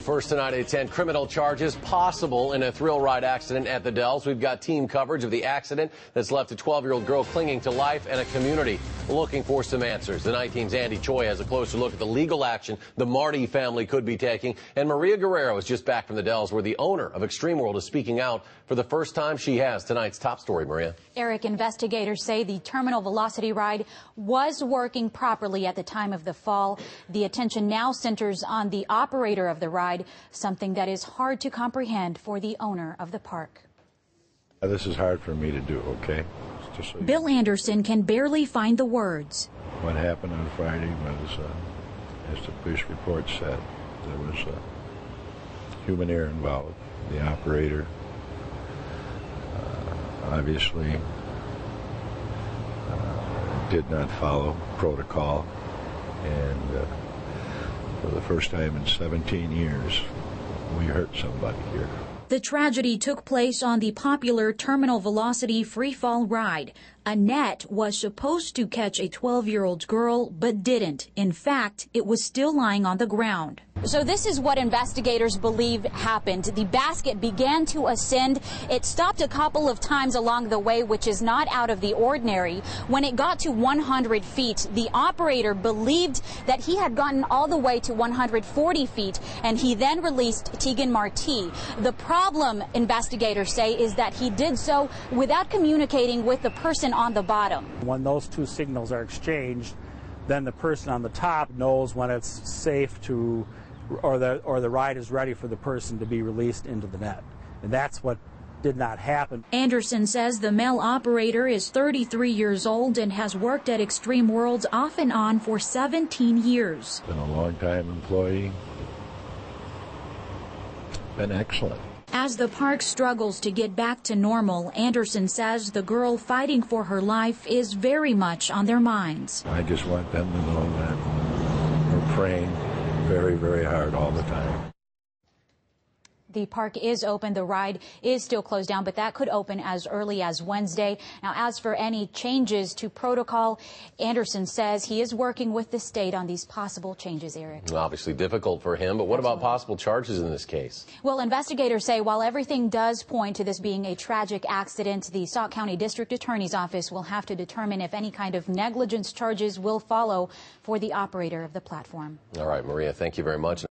First tonight at 10, criminal charges possible in a thrill ride accident at the Dells. We've got team coverage of the accident that's left a 12-year-old girl clinging to life and a community looking for some answers. The 19's Andy Choi has a closer look at the legal action the Marty family could be taking. And Maria Guerrero is just back from the Dells, where the owner of Extreme World is speaking out for the first time she has. Tonight's top story, Maria. Eric, investigators say the terminal velocity ride was working properly at the time of the fall. The attention now centers on the operator of the ride, something that is hard to comprehend for the owner of the park. This is hard for me to do, okay? Bill Anderson can barely find the words. What happened on Friday was, as the police report said, there was human error involved. The operator obviously did not follow protocol, and for the first time in 17 years, we hurt somebody here. The tragedy took place on the popular terminal velocity free fall ride. A net was supposed to catch a 12-year-old girl, but didn't. In fact, it was still lying on the ground. So this is what investigators believe happened. The basket began to ascend. It stopped a couple of times along the way, which is not out of the ordinary. When it got to 100 feet, the operator believed that he had gotten all the way to 140 feet, and he then released Tegan Marti. The problem, investigators say, is that he did so without communicating with the person on the bottom. When those two signals are exchanged, then the person on the top knows when it's safe to, or the ride is ready for the person to be released into the net. And that's what did not happen. Anderson says the male operator is 33 years old and has worked at Extreme Worlds off and on for 17 years. Been a long-time employee. Been excellent. As the park struggles to get back to normal, Anderson says the girl fighting for her life is very much on their minds. I just want them to know that we're praying very, very hard all the time. The park is open. The ride is still closed down, but that could open as early as Wednesday. Now, as for any changes to protocol, Anderson says he is working with the state on these possible changes, Eric. Obviously difficult for him, but what about possible charges in this case? Well, investigators say while everything does point to this being a tragic accident, the Sauk County District Attorney's Office will have to determine if any kind of negligence charges will follow for the operator of the platform. All right, Maria, thank you very much.